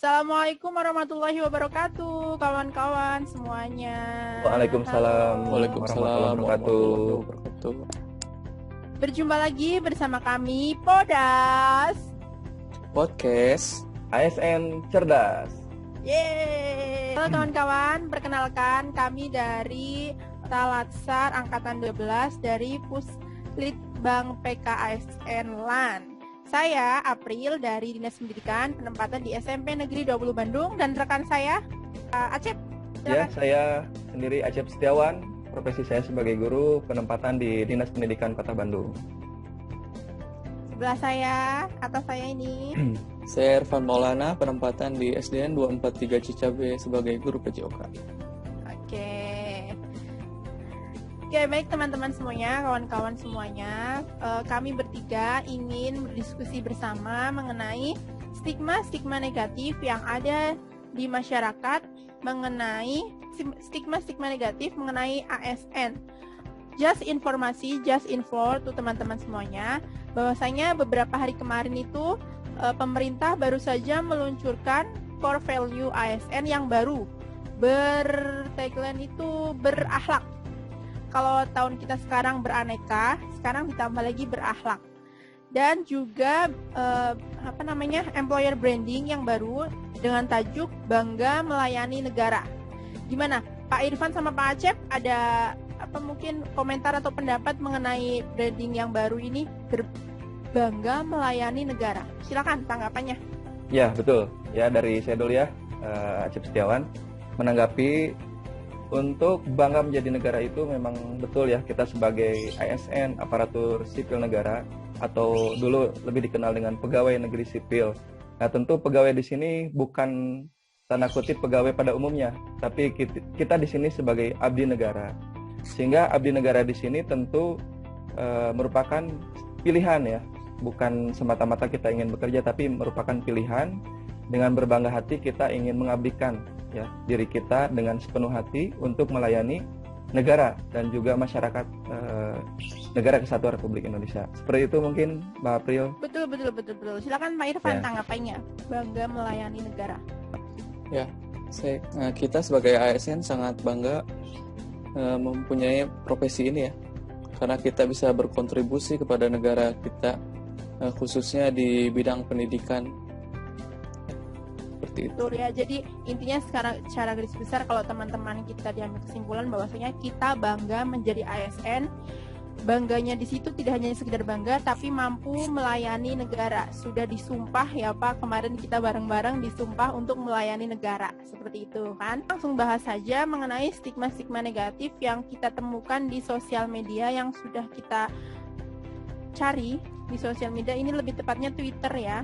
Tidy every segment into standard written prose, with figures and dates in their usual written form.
Assalamualaikum warahmatullahi wabarakatuh, kawan-kawan semuanya. Waalaikumsalam warahmatullahi wabarakatuh. Berjumpa lagi bersama kami Podas Podcast ASN Cerdas. Yeay. Halo kawan-kawan, perkenalkan kami dari Talatsar Angkatan 12 dari Puslitbang PKASN LAN. Saya April dari Dinas Pendidikan Penempatan di SMP Negeri 20 Bandung dan rekan saya Acep. Ya, saya sendiri Acep Setiawan. Profesi saya sebagai guru penempatan di Dinas Pendidikan Kota Bandung. Sebelah saya, atas saya ini. Saya Irfan Maulana, penempatan di SDN 243 Cicabe sebagai guru PJOK. Oke, baik teman-teman semuanya, kawan-kawan semuanya, kami bertiga ingin berdiskusi bersama mengenai stigma-stigma negatif yang ada di masyarakat mengenai stigma-stigma negatif mengenai ASN. Just informasi, just info tuh teman-teman semuanya, bahwasanya beberapa hari kemarin itu pemerintah baru saja meluncurkan core value ASN yang baru, bertagline itu berakhlak. Kalau tahun kita sekarang beraneka, sekarang ditambah lagi berakhlak. Dan juga employer branding yang baru dengan tajuk Bangga Melayani Negara. Gimana, Pak Irfan sama Pak Acep ada mungkin komentar atau pendapat mengenai branding yang baru ini, Bangga Melayani Negara? Silakan tanggapannya. Ya, betul. Ya, dari saya dulu ya, Acep Setiawan. Menanggapi untuk bangga menjadi negara itu memang betul ya, kita sebagai ASN, aparatur sipil negara, atau dulu lebih dikenal dengan pegawai negeri sipil. Nah, tentu pegawai di sini bukan tanda kutip pegawai pada umumnya, tapi kita di sini sebagai abdi negara. Sehingga abdi negara di sini tentu merupakan pilihan ya, bukan semata-mata kita ingin bekerja, tapi merupakan pilihan. Dengan berbangga hati kita ingin mengabdikan ya diri kita dengan sepenuh hati untuk melayani negara dan juga masyarakat negara Kesatuan Republik Indonesia. Seperti itu mungkin Mbak April. Betul. Silakan Pak Irfan tanggapannya, bangga melayani negara. Ya, kita sebagai ASN sangat bangga mempunyai profesi ini ya, karena kita bisa berkontribusi kepada negara kita, khususnya di bidang pendidikan. Betul ya, jadi intinya secara garis besar kalau teman-teman kita diambil kesimpulan bahwasanya kita bangga menjadi ASN. Bangganya di situ tidak hanya sekedar bangga, tapi mampu melayani negara. Sudah disumpah ya Pak, kemarin kita bareng-bareng disumpah untuk melayani negara. Seperti itu kan. Langsung bahas saja mengenai stigma-stigma negatif yang kita temukan di sosial media yang sudah kita cari di sosial media. Ini lebih tepatnya Twitter ya.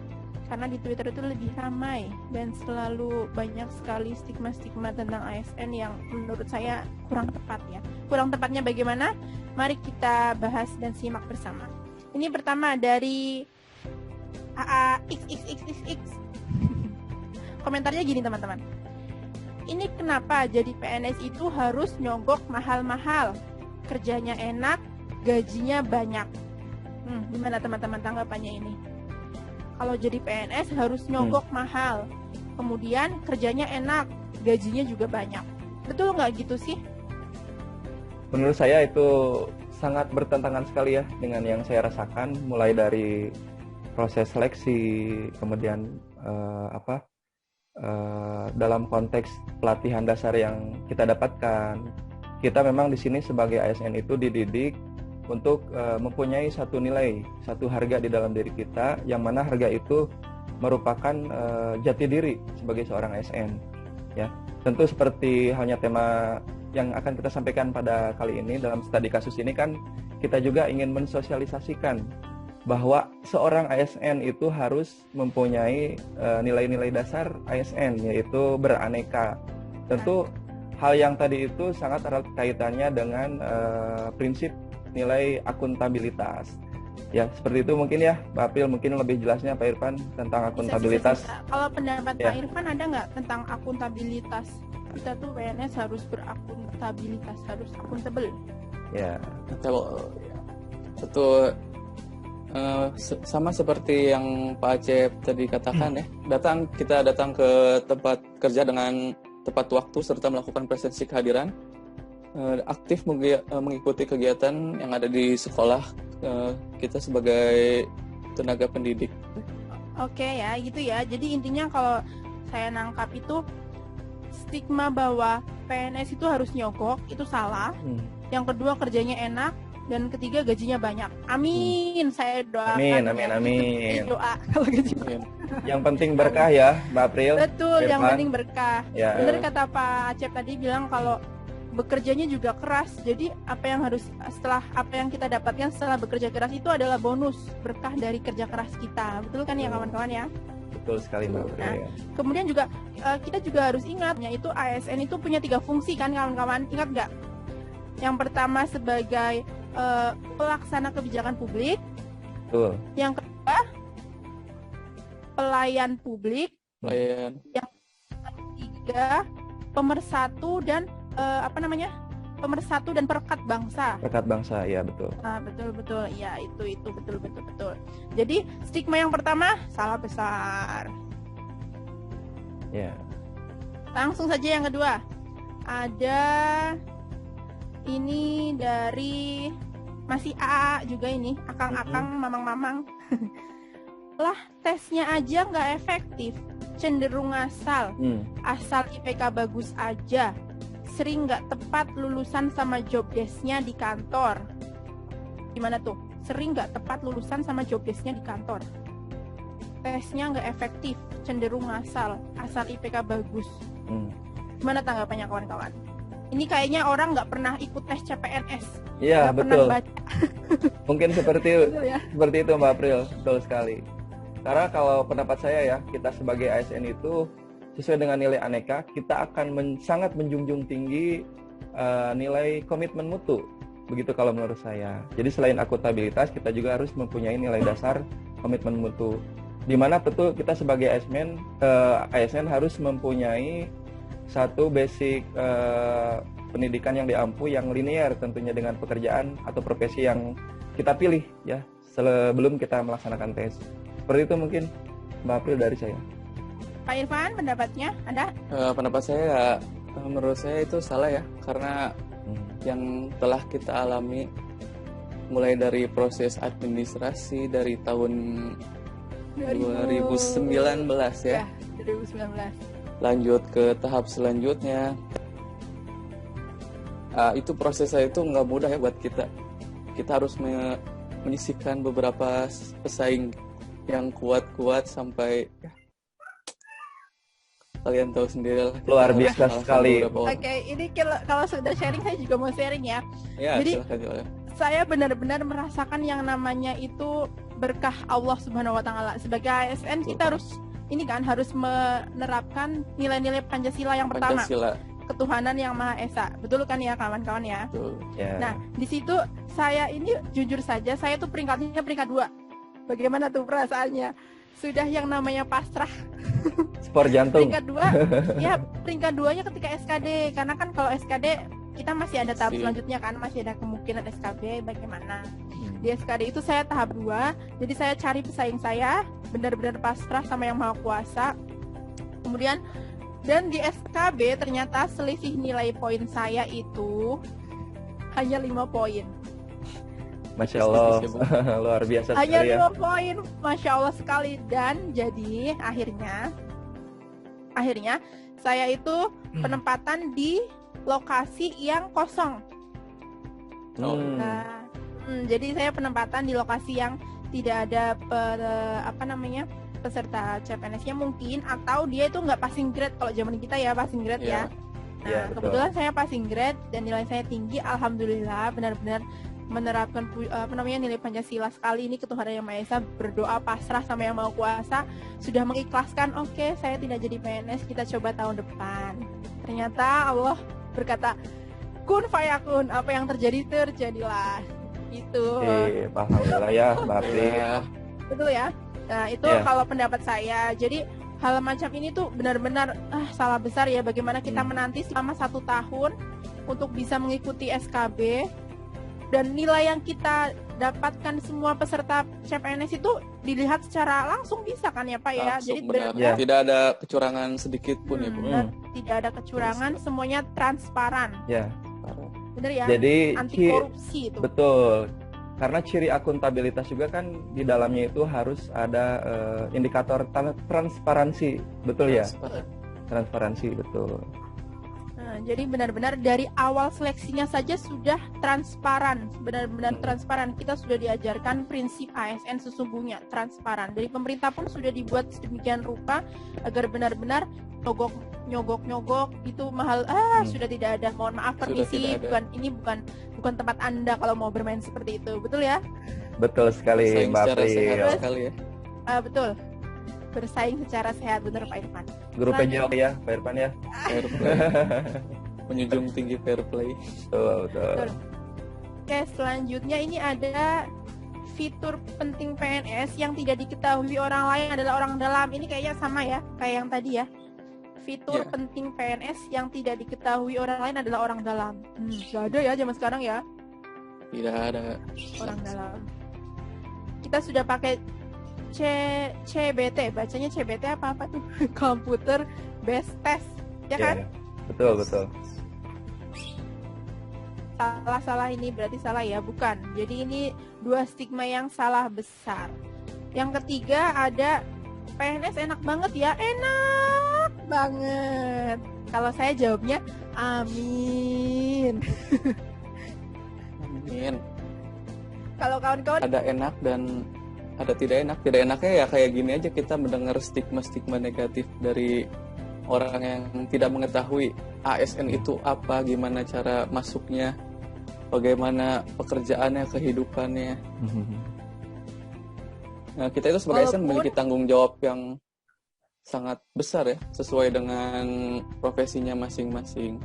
Karena di Twitter itu lebih ramai dan selalu banyak sekali stigma-stigma tentang ASN yang menurut saya kurang tepat ya. Kurang tepatnya bagaimana? Mari kita bahas dan simak bersama. Ini pertama dari AAXXXX. Komentarnya gini teman-teman. Ini kenapa jadi PNS itu harus nyogok mahal-mahal? Kerjanya enak, gajinya banyak. Gimana teman-teman tanggapannya ini? Kalau jadi PNS harus nyogok mahal, kemudian kerjanya enak, gajinya juga banyak. Betul nggak gitu sih? Menurut saya itu sangat bertentangan sekali ya dengan yang saya rasakan, mulai dari proses seleksi, kemudian dalam konteks pelatihan dasar yang kita dapatkan. Kita memang di sini sebagai ASN itu dididik untuk mempunyai satu nilai, satu harga di dalam diri kita, yang mana harga itu merupakan jati diri sebagai seorang ASN. Ya, tentu seperti halnya tema yang akan kita sampaikan pada kali ini dalam studi kasus ini kan, kita juga ingin mensosialisasikan bahwa seorang ASN itu harus mempunyai nilai-nilai dasar ASN, yaitu beraneka. Tentu hal yang tadi itu sangat erat kaitannya dengan prinsip nilai akuntabilitas. Ya, seperti itu mungkin ya, Pak April, mungkin lebih jelasnya Pak Irfan tentang akuntabilitas. Bisa. Kalau pendapat Pak Irfan ada nggak tentang akuntabilitas? Kita tuh PNS harus berakuntabilitas, harus akuntabel. Ya. Kalau betul Sama seperti yang Pak Acep tadi katakan ya, kita datang ke tempat kerja dengan tepat waktu serta melakukan presensi kehadiran, aktif mengikuti kegiatan yang ada di sekolah kita sebagai tenaga pendidik. Oke ya, gitu ya. Jadi intinya kalau saya nangkap itu stigma bahwa PNS itu harus nyogok itu salah. Yang kedua kerjanya enak, dan ketiga gajinya banyak. Amin. Saya doakan. Amin. Doa kalau gajinya. Yang penting berkah ya, Mbak April. Betul, Firman. yang penting berkah. Ya. Benar kata Pak Acep tadi bilang kalau bekerjanya juga keras. Jadi setelah apa yang kita dapatkan setelah bekerja keras itu adalah bonus berkah dari kerja keras kita. Betul kan ya kawan-kawan ya? Betul sekali Mbak April. Nah, kemudian juga kita juga harus ingat, yaitu ASN itu punya 3 fungsi kan kawan-kawan. Ingat nggak? Yang pertama sebagai pelaksana kebijakan publik. Betul. Yang kedua pelayan publik. Yang ketiga pemersatu dan pemersatu dan perekat bangsa. Perekat bangsa, ya betul. Nah, betul, ya itu betul. Jadi stigma yang pertama salah besar. Ya. Langsung saja yang kedua. Ada ini dari masih AA juga ini, akang-akang, mamang-mamang. Lah, tesnya aja nggak efektif, cenderung ngasal. Asal IPK bagus aja, sering nggak tepat lulusan sama job desk-nya di kantor. Gimana tuh? Sering nggak tepat lulusan sama job desk-nya di kantor. Tesnya nggak efektif, cenderung ngasal, asal IPK bagus. Gimana tanggapannya kawan-kawan? Ini kayaknya orang nggak pernah ikut tes CPNS. Iya, betul. Pernah baca. Mungkin seperti itu Mbak April, betul sekali. Karena kalau pendapat saya ya, kita sebagai ASN itu sesuai dengan nilai aneka, kita akan sangat menjunjung tinggi nilai komitmen mutu. Begitu kalau menurut saya. Jadi selain akuntabilitas, kita juga harus mempunyai nilai dasar komitmen mutu. Di mana tentu kita sebagai ASN harus mempunyai satu basic pendidikan yang diampu, yang linear tentunya dengan pekerjaan atau profesi yang kita pilih ya sebelum kita melaksanakan tes. Seperti itu mungkin Mbak April dari saya. Pak Irfan, pendapatnya Anda? Pendapat saya menurut saya itu salah ya, karena yang telah kita alami mulai dari proses administrasi dari tahun 2019 ya. 2019. Lanjut ke tahap selanjutnya. Itu prosesnya itu nggak mudah ya buat kita. Kita harus menyisihkan beberapa pesaing yang kuat-kuat sampai ya, kalian tahu sendiri lah. Luar biasa sekali. Oke, ini kalau sudah sharing saya juga mau sharing ya. Jadi silakan. Saya benar-benar merasakan yang namanya itu berkah Allah Subhanahu Wa Taala. Sebagai ASN kita harus menerapkan nilai-nilai Pancasila yang pertama. Ketuhanan yang Maha Esa. Betul kan ya kawan-kawan ya? Betul. Yeah. Nah, di situ saya ini jujur saja saya tuh peringkatnya peringkat 2. Bagaimana tuh perasaannya? Sudah yang namanya pasrah. Spor jantung. Peringkat 2. Ya, peringkat 2-nya ketika SKD. Karena kan kalau SKD kita masih ada tahap selanjutnya kan, masih ada kemungkinan SKB bagaimana. Di SKD itu saya tahap 2. Jadi saya cari pesaing saya, benar-benar pasrah sama yang Maha Kuasa. Kemudian dan di SKB ternyata selisih nilai poin saya itu hanya 5 poin. Masya Allah, luar biasa sekali hanya ya. 5 poin, Masya Allah sekali. Dan jadi akhirnya saya itu penempatan di lokasi yang kosong. Jadi saya penempatan di lokasi yang tidak ada peserta CPNS-nya mungkin, atau dia itu nggak passing grade. Kalau zaman kita ya passing grade ya. Nah, kebetulan saya passing grade dan nilai saya tinggi, alhamdulillah, benar-benar menerapkan nilai Pancasila sekali. Ini ketuhanan yang Maha Esa, berdoa pasrah sama yang Maha Kuasa, sudah mengikhlaskan. Oke, saya tidak jadi PNS, kita coba tahun depan. Ternyata Allah berkata kun fayakun, apa yang terjadilah gitu. Alhamdulillah ya Mbak April. Betul ya. Nah itu kalau pendapat saya. Jadi hal macam ini tuh benar-benar salah besar ya. Bagaimana kita menanti selama 1 tahun untuk bisa mengikuti SKB, dan nilai yang kita mendapatkan semua peserta CPNS itu dilihat secara langsung bisa kan ya Pak ya? Langsung, Jadi benar. benar-benar Tidak ada kecurangan sedikit pun ya Bu. benar, tidak ada kecurangan, semuanya transparan. Ya. Benar ya? Jadi Anti korupsi itu. betul. Karena ciri akuntabilitas juga kan di dalamnya itu harus ada indikator transparansi, betul ya? Transparansi, betul. Nah, jadi benar-benar dari awal seleksinya saja sudah transparan, benar-benar transparan. Kita sudah diajarkan prinsip ASN sesungguhnya transparan. Dari pemerintah pun sudah dibuat sedemikian rupa agar benar-benar nyogok gitu mahal. Sudah tidak ada. Mohon maaf permisi, bukan tempat Anda kalau mau bermain seperti itu. Betul ya? Betul sekali Mbak April. Sekali ya. Betul. Bersaing secara sehat, benar Pak Irfan. Guru PJO ya Pak Irfan ya. Fair play. Menjunjung tinggi fair play. Betul. Oke, selanjutnya ini ada fitur penting PNS yang tidak diketahui orang lain adalah orang dalam. Ini kayaknya sama ya, kayak yang tadi ya. Fitur penting PNS yang tidak diketahui orang lain adalah orang dalam. Gak ada ya zaman sekarang ya. Tidak ada. Orang dalam. Kita sudah pakai CBT, bacanya CBT apa tuh? Computer Based Test, ya kan? Betul. Salah ini berarti salah ya, bukan. Jadi ini dua stigma yang salah besar. Yang ketiga ada PNS enak banget ya, enak banget. Kalau saya jawabnya amin. Amin. Kalau kawan-kawan ada enak dan ada tidak enak. Tidak enaknya ya kayak gini aja, kita mendengar stigma-stigma negatif dari orang yang tidak mengetahui ASN itu apa, gimana cara masuknya, bagaimana pekerjaannya, kehidupannya. Nah, kita itu sebagai ASN memiliki tanggung jawab yang sangat besar ya, sesuai dengan profesinya masing-masing.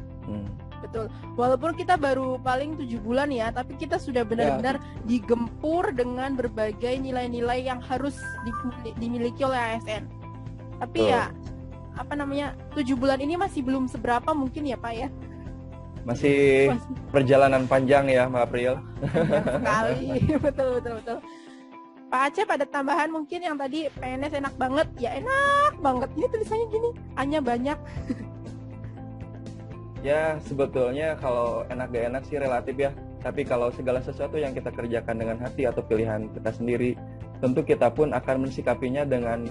Betul. Walaupun kita baru paling 7 bulan ya, tapi kita sudah benar-benar digempur dengan berbagai nilai-nilai yang harus dimiliki oleh ASN. Tapi ya, 7 bulan ini masih belum seberapa mungkin ya Pak ya? Masih perjalanan panjang ya Mbak April. Panjang sekali, betul. Pak Acep ada tambahan mungkin yang tadi PNS enak banget, ya enak banget. Ini tulisannya gini, hanya banyak. Ya sebetulnya kalau enak gak enak sih relatif ya. Tapi kalau segala sesuatu yang kita kerjakan dengan hati atau pilihan kita sendiri, tentu kita pun akan mensikapinya dengan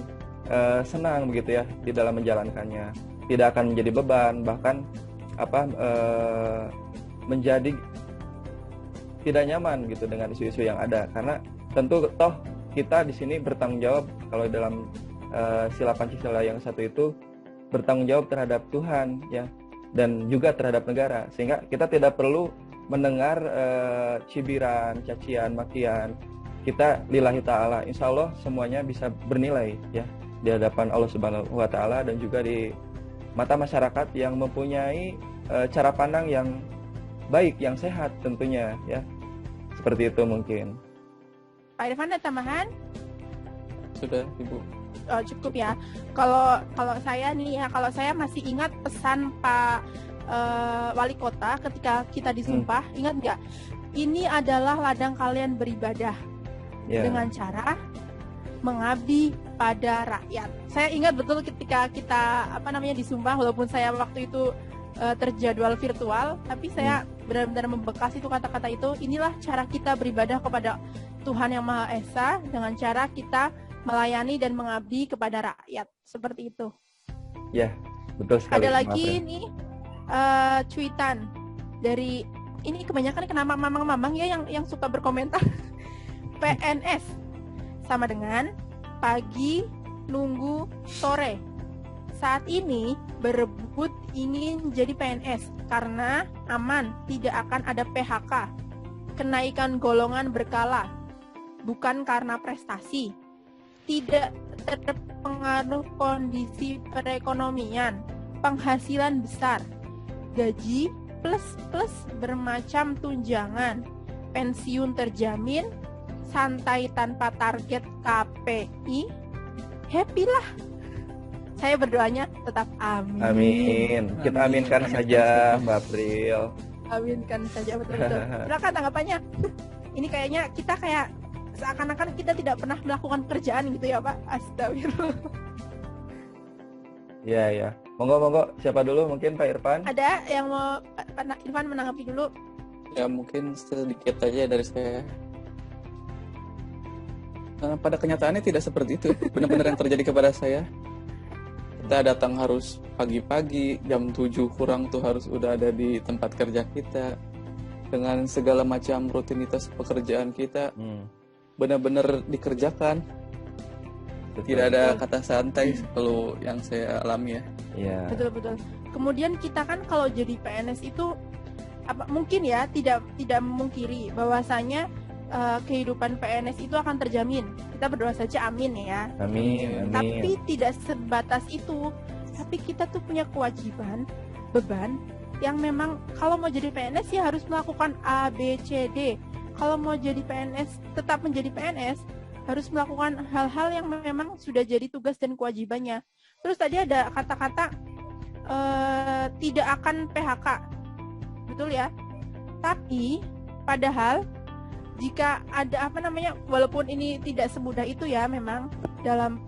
senang begitu ya di dalam menjalankannya. Tidak akan menjadi beban, bahkan menjadi tidak nyaman gitu dengan isu-isu yang ada. Karena tentu toh kita di sini bertanggung jawab, kalau dalam sila Pancasila yang satu itu bertanggung jawab terhadap Tuhan ya, dan juga terhadap negara, sehingga kita tidak perlu mendengar cibiran, cacian, makian. Kita lillahi ta'ala, insya Allah semuanya bisa bernilai ya di hadapan Allah Subhanahu wa Ta'ala, dan juga di mata masyarakat yang mempunyai cara pandang yang baik, yang sehat tentunya ya. Seperti itu mungkin. Pak Irfan ada tambahan? Sudah Ibu. Cukup ya. Kalau saya nih ya, kalau saya masih ingat pesan Pak Wali Kota ketika kita disumpah, ingat nggak? Ini adalah ladang kalian beribadah dengan cara mengabdi pada rakyat. Saya ingat betul ketika kita disumpah, walaupun saya waktu itu terjadwal virtual, tapi saya benar-benar membekas itu kata-kata itu. Inilah cara kita beribadah kepada Tuhan Yang Maha Esa dengan cara kita melayani dan mengabdi kepada rakyat, seperti itu. Ya, betul sekali. Ada lagi nih cuitan dari ini, kebanyakan kenapa mamang-mamang ya yang suka berkomentar. PNS sama dengan pagi nunggu sore. Saat ini berebut ingin jadi PNS karena aman, tidak akan ada PHK. Kenaikan golongan berkala, bukan karena prestasi. Tidak terpengaruh kondisi perekonomian, penghasilan besar, gaji plus bermacam tunjangan, pensiun terjamin, santai tanpa target KPI, happy lah. Saya berdoanya tetap amin. Amin. Kita aminkan saja Mbak April. Aminkan saja, betul-betul. Silakan tanggapannya. Ini kayaknya kita kayak seakan-akan kita tidak pernah melakukan pekerjaan gitu ya Pak. Astagfirullah. Ya. Monggo. Siapa dulu? Mungkin Pak Irfan? Ada yang mau Pak Irfan menanggapi dulu? Ya mungkin sedikit aja dari saya. Pada kenyataannya tidak seperti itu. Benar-benar yang terjadi kepada saya. Kita datang harus pagi-pagi, jam 7 kurang tuh harus udah ada di tempat kerja kita. Dengan segala macam rutinitas pekerjaan kita. Benar-benar dikerjakan. Tidak ada kata santai kalau yang saya alami ya. Iya. Betul. Kemudian kita kan kalau jadi PNS itu mungkin ya tidak memungkiri bahwasanya kehidupan PNS itu akan terjamin. Kita berdoa saja amin ya. Amin. Tapi tidak sebatas itu. Tapi kita tuh punya kewajiban, beban yang memang kalau mau jadi PNS ya harus melakukan A, B, C, D. Kalau mau jadi PNS, tetap menjadi PNS, harus melakukan hal-hal yang memang sudah jadi tugas dan kewajibannya. Terus tadi ada kata-kata tidak akan PHK, betul ya? Tapi padahal jika ada walaupun ini tidak semudah itu ya memang dalam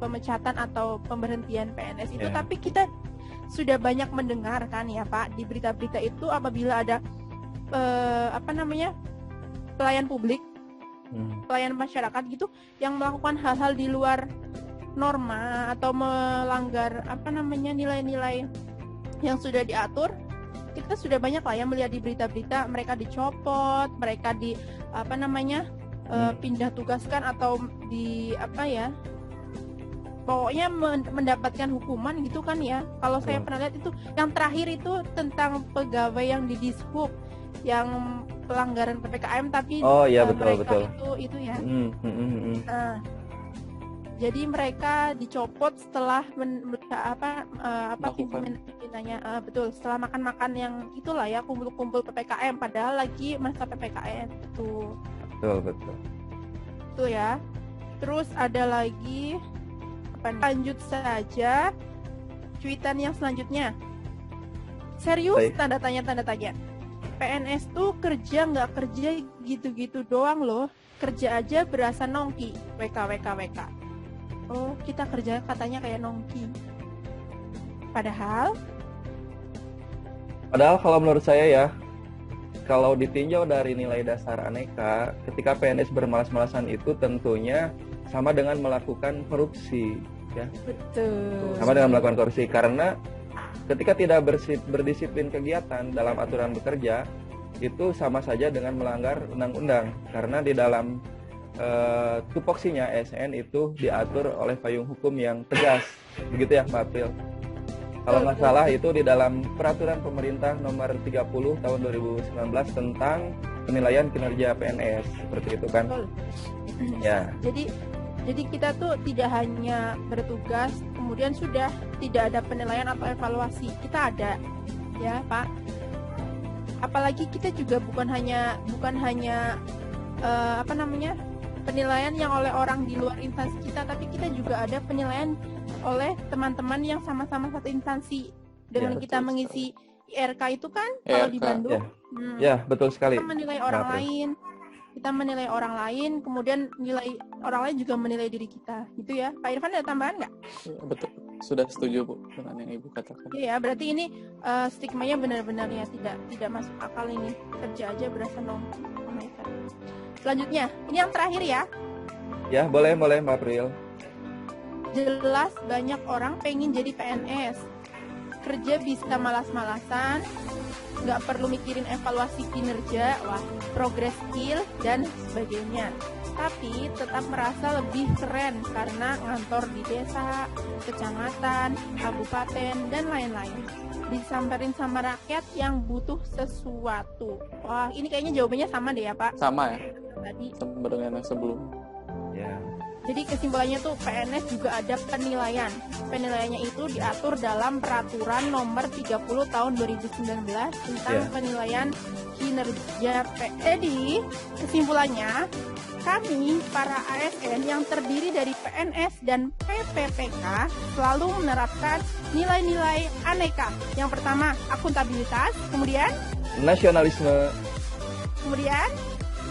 pemecatan atau pemberhentian PNS itu, tapi kita sudah banyak mendengar kan ya Pak di berita-berita itu apabila ada pelayan publik, pelayan masyarakat gitu yang melakukan hal-hal di luar norma atau melanggar nilai-nilai yang sudah diatur. Kita sudah banyak lah yang melihat di berita-berita mereka dicopot, mereka pindah tugaskan atau pokoknya mendapatkan hukuman gitu kan ya. Kalau saya pernah lihat itu yang terakhir itu tentang pegawai yang di Dishub yang pelanggaran PPKM tapi betul. itu ya. Nah, jadi mereka dicopot setelah pimpinannya betul setelah makan yang itulah ya kumpul-kumpul PPKM padahal lagi masa PPKM itu. Betul. Itu ya. Terus ada lagi lanjut saja cuitan yang selanjutnya. Serius? Tanda tanya. PNS tuh kerja nggak kerja gitu-gitu doang loh. Kerja aja berasa nongki. WK. Oh, kita kerja katanya kayak nongki. Padahal kalau menurut saya ya, kalau ditinjau dari nilai dasar aneka, ketika PNS bermalas-malasan itu tentunya sama dengan melakukan korupsi, ya. Betul. Sama dengan melakukan korupsi karena ketika tidak berdisiplin kegiatan dalam aturan bekerja, itu sama saja dengan melanggar undang-undang karena di dalam tupoksinya ASN itu diatur oleh payung hukum yang tegas, begitu ya Mbak April? Kalau nggak salah itu di dalam peraturan pemerintah nomor 30 tahun 2019 tentang penilaian kinerja PNS, seperti itu kan? Betul. Ya. Jadi kita tuh tidak hanya bertugas, kemudian sudah tidak ada penilaian atau evaluasi. Kita ada, ya Pak. Apalagi kita juga bukan hanya penilaian yang oleh orang di luar instansi kita, tapi kita juga ada penilaian oleh teman-teman yang sama-sama satu instansi. Dengan kita mengisi IRK itu kan, kalau di Bandung. Ya, betul sekali. Kita menilai orang lain. Kita menilai orang lain, kemudian nilai orang lain juga menilai diri kita, gitu ya. Pak Irfan ada tambahan nggak? Betul, sudah setuju Bu dengan yang Ibu katakan. Iya, berarti ini stigmanya benar-benar ya tidak masuk akal ini. Kerja aja berasa nongki. Selanjutnya, ini yang terakhir ya. Ya, boleh Mbak April. Jelas banyak orang pengen jadi PNS. Kerja bisa malas-malasan, nggak perlu mikirin evaluasi kinerja, progres skill, dan sebagainya. Tapi tetap merasa lebih keren karena ngantor di desa, kecamatan, kabupaten, dan lain-lain. Disamperin sama rakyat yang butuh sesuatu. Wah, ini kayaknya jawabannya sama deh ya Pak? Sama ya? Tadi. Sama dengan yang sebelum. Ya. Jadi kesimpulannya tuh PNS juga ada penilaian. Penilaiannya itu diatur dalam peraturan nomor 30 tahun 2019 tentang penilaian kinerja PNS. Jadi kesimpulannya, kami para ASN yang terdiri dari PNS dan PPPK selalu menerapkan nilai-nilai aneka. Yang pertama, akuntabilitas, kemudian nasionalisme, kemudian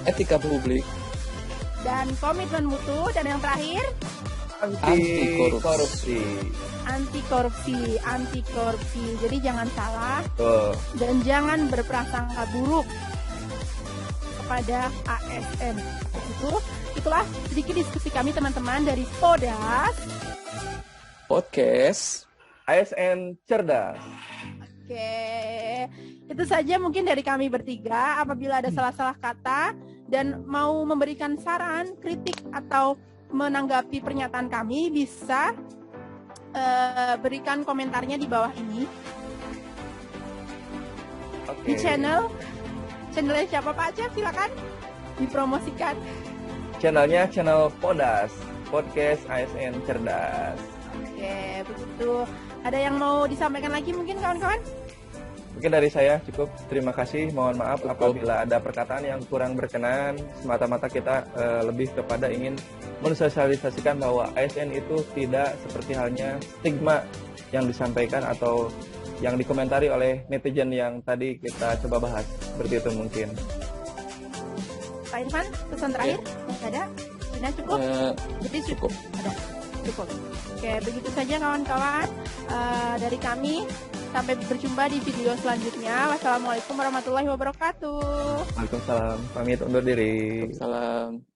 etika publik, dan komitmen mutu, dan yang terakhir Anti korupsi. anti korupsi. Jadi jangan salah Tuh. dan jangan berprasangka buruk kepada ASN. Itulah sedikit diskusi kami teman-teman dari Podas podcast, ASN cerdas. Oke, itu saja mungkin dari kami bertiga. Apabila ada salah-salah kata dan mau memberikan saran, kritik, atau menanggapi pernyataan kami, bisa berikan komentarnya di bawah ini. Oke. Di channelnya siapa Pak Acep? Silakan dipromosikan. Channelnya channel Podas, podcast ASN cerdas. Oke, begitu. Ada yang mau disampaikan lagi mungkin kawan-kawan? Mungkin dari saya cukup. Terima kasih. Mohon maaf Cukup. apabila ada perkataan yang kurang berkenan. Semata-mata kita lebih kepada ingin mensosialisasikan bahwa ASN itu tidak seperti halnya stigma yang disampaikan atau yang dikomentari oleh netizen yang tadi kita coba bahas. Seperti itu mungkin. Pak Irfan, pesan terakhir? Nggak ada? Sudah cukup? Jadi cukup. Ada. Cukup. Oke, begitu saja kawan-kawan dari kami. Sampai berjumpa di video selanjutnya. Wassalamualaikum warahmatullahi wabarakatuh. Waalaikumsalam. Pamit undur diri. Salam.